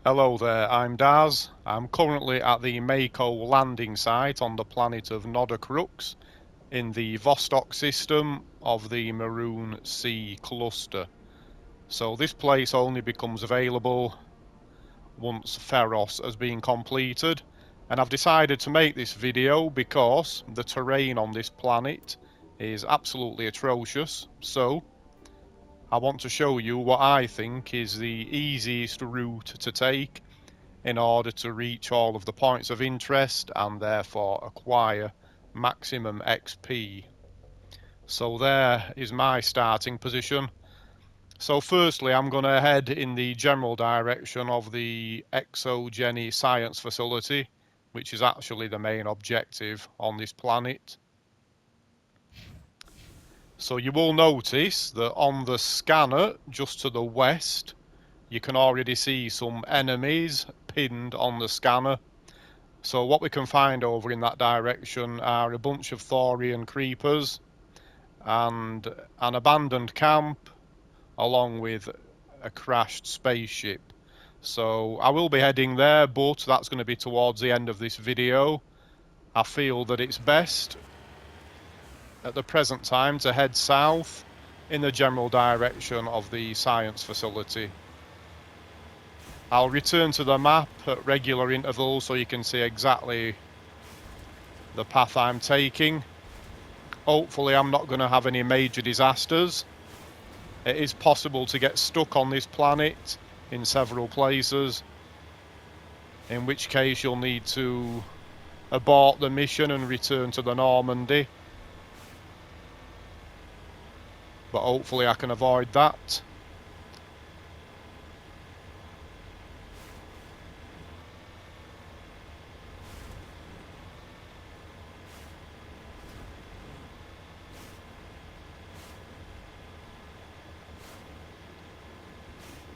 Hello there, I'm Daz. I'm currently at the Mako landing site on the planet of NODACRUX in the Vostok system of the Maroon Sea cluster. So this place only becomes available once Feros has been completed, and I've decided to make this video because the terrain on this planet is absolutely atrocious. So I want to show you what I think is the easiest route to take in order to reach all of the points of interest and therefore acquire maximum XP. So there is my starting position. So firstly, I'm going to head in the general direction of the ExoGeni science facility, which is actually the main objective on this planet. So you will notice that on the scanner just to the west, you can already see some enemies pinned on the scanner. So what we can find over in that direction are a bunch of Thorian Creepers and an abandoned camp along with a crashed spaceship. So I will be heading there, but that's going to be towards the end of this video. I feel that it's best at the present time to head south in the general direction of the science facility. I'll return to the map at regular intervals so you can see exactly the path I'm taking. Hopefully I'm not going to have any major disasters. It is possible to get stuck on this planet in several places, in which case you'll need to abort the mission and return to the Normandy. But hopefully I can avoid that.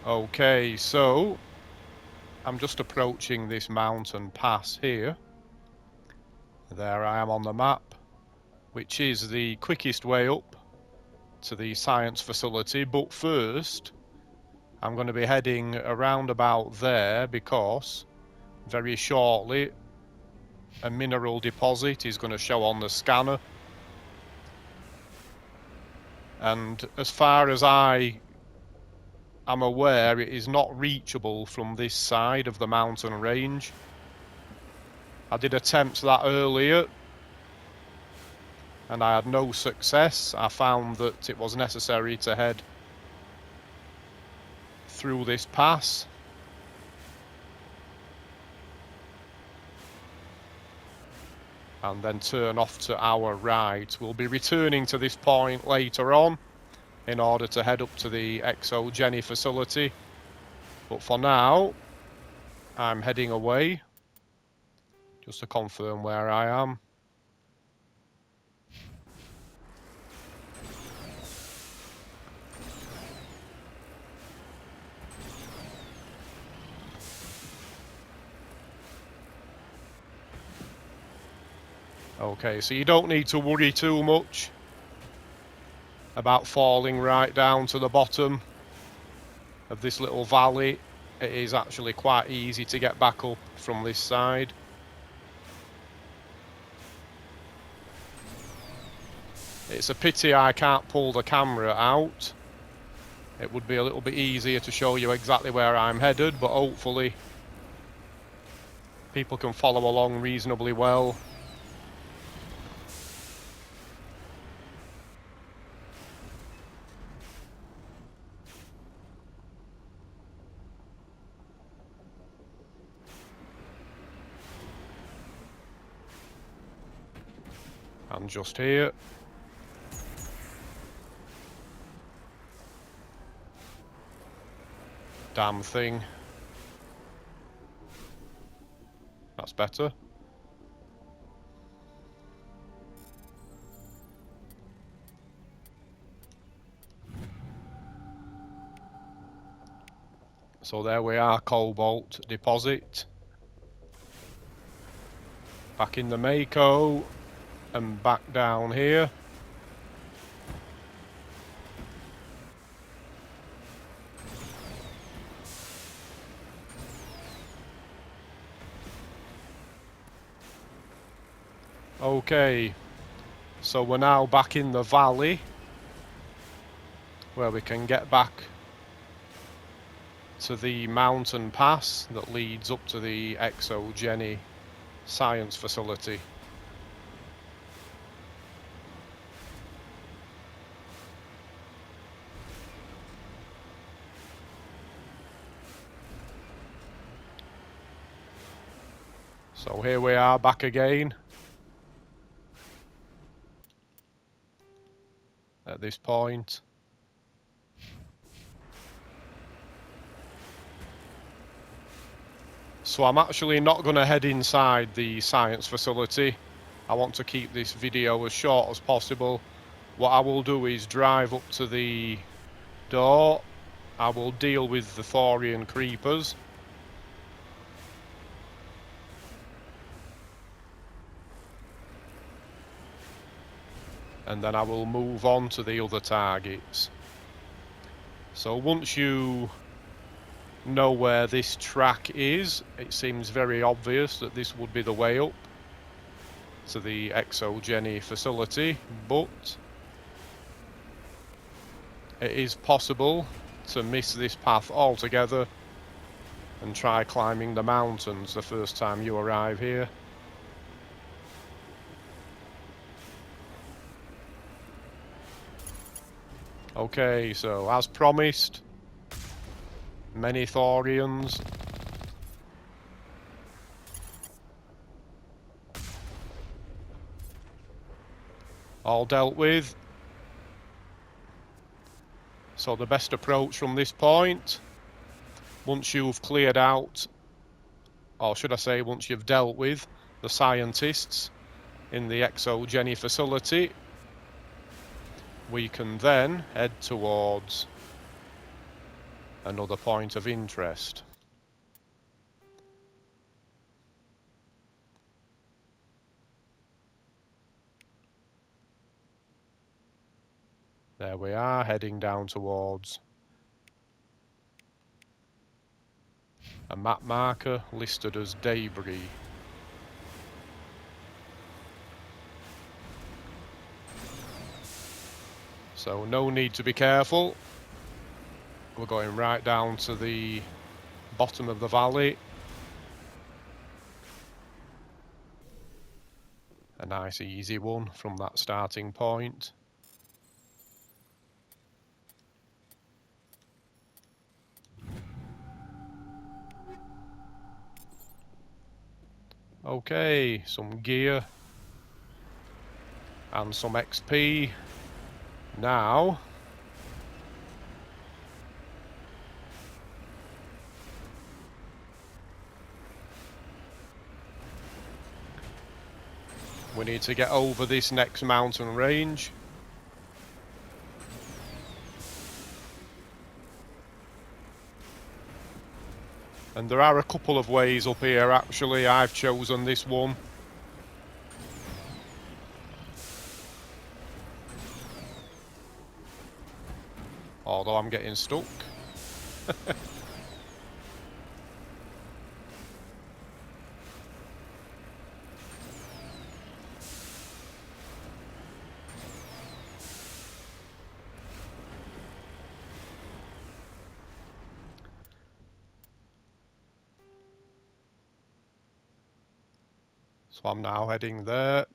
Okay, so I'm just approaching this mountain pass here. There I am on the map, which is the quickest way up to the science facility. But first, I'm going to be heading around about there because very shortly a mineral deposit is going to show on the scanner. And as far as I am aware, it is not reachable from this side of the mountain range. I did attempt that earlier and I had no success. I found that it was necessary to head through this pass. And then turn off to our right. We'll be returning to this point later on in order to head up to the ExoGeni facility. But for now, I'm heading away just to confirm where I am. Okay, so you don't need to worry too much about falling right down to the bottom of this little valley. It is actually quite easy to get back up from this side. It's a pity I can't pull the camera out. It would be a little bit easier to show you exactly where I'm headed, but hopefully people can follow along reasonably well. And just here. Damn thing. That's better. So there we are, Cobalt deposit. Back in the Mako and back down here. Okay, so we're now back in the valley where we can get back to the mountain pass that leads up to the ExoGeni science facility. So here we are back again at this point. So I'm actually not going to head inside the science facility. I want to keep this video as short as possible. What I will do is drive up to the door. I will deal with the Thorian Creepers. And then I will move on to the other targets. So once you know where this track is, it seems very obvious that this would be the way up to the ExoGeni facility, but it is possible to miss this path altogether and try climbing the mountains the first time you arrive here. Okay, so as promised, many Thorians. All dealt with. So the best approach from this point, once you've cleared out, or should I say once you've dealt with the scientists in the ExoGeni facility, we can then head towards another point of interest. There we are, heading down towards a map marker listed as debris. So no need to be careful. We're going right down to the bottom of the valley. A nice easy one from that starting point. Okay, some gear and some XP. Now we need to get over this next mountain range. And there are a couple of ways up here actually. I've chosen this one. Although I'm getting stuck. So I'm now heading there.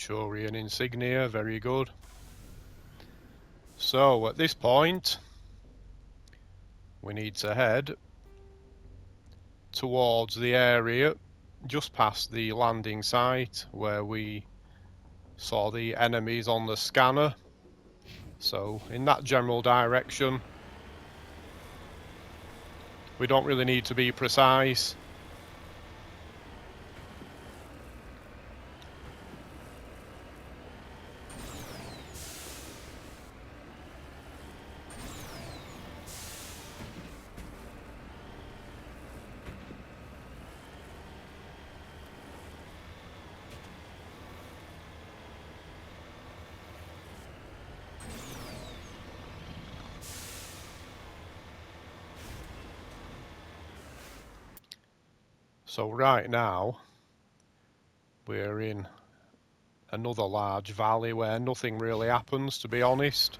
Turian Insignia, very good. So at this point we need to head towards the area just past the landing site where we saw the enemies on the scanner. So in that general direction. We don't really need to be precise. So right now we're in another large valley where nothing really happens, to be honest.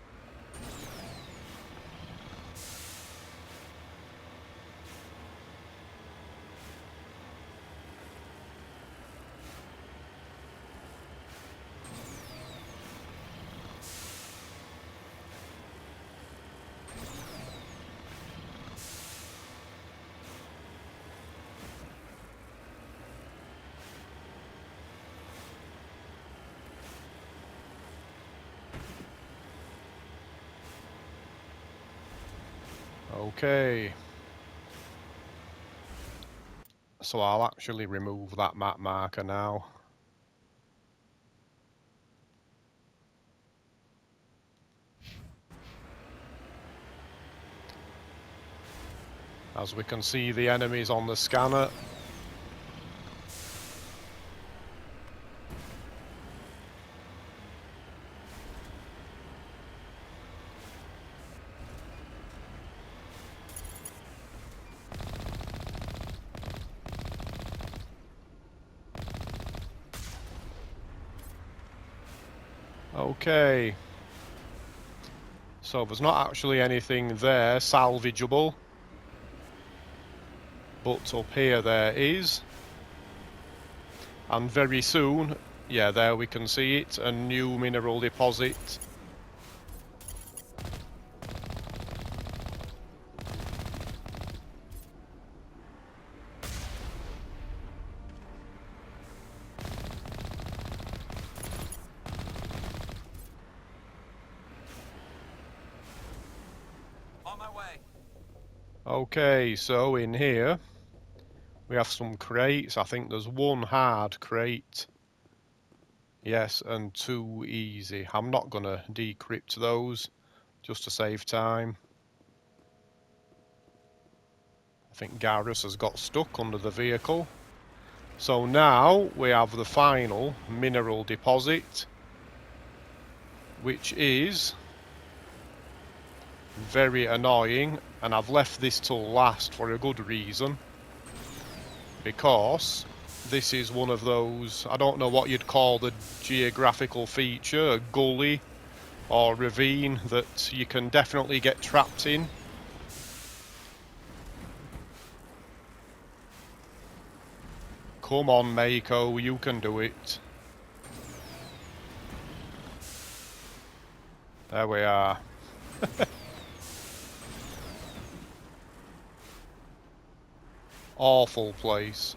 Okay. So I'll actually remove that map marker now. As we can see the enemies on the scanner. Okay. So there's not actually anything there salvageable. But up here there is. And very soon, yeah, there we can see it, a new mineral deposit. On my way. Okay, so in here we have some crates. I think there's one hard crate. Yes, and 2 easy. I'm not going to decrypt those just to save time. I think Garrus has got stuck under the vehicle. So now we have the final mineral deposit, which is very annoying, and I've left this till last for a good reason. Because this is one of those, I don't know what you'd call the geographical feature, a gully or ravine that you can definitely get trapped in. Come on, Mako, you can do it. There we are. Awful place.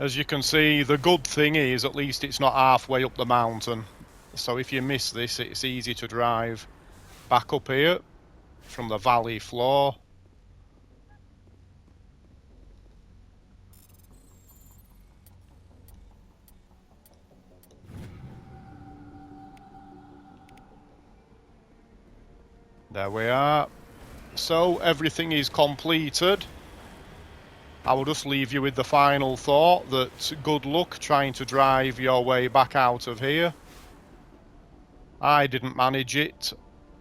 As you can see, the good thing is at least it's not halfway up the mountain. So if you miss this, it's easy to drive back up here from the valley floor. There we are. So everything is completed. I will just leave you with the final thought that good luck trying to drive your way back out of here. I didn't manage it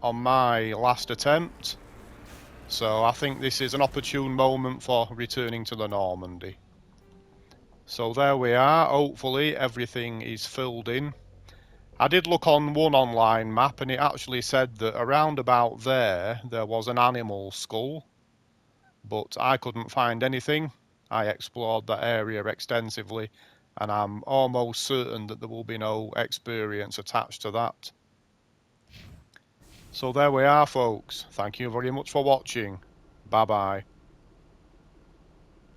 on my last attempt, so I think this is an opportune moment for returning to the Normandy. So there we are. Hopefully everything is filled in. I did look on one online map and it actually said that around about there was an animal skull, but I couldn't find anything. I explored that area extensively and I'm almost certain that there will be no experience attached to that. So there we are, folks. Thank you very much for watching. Bye bye.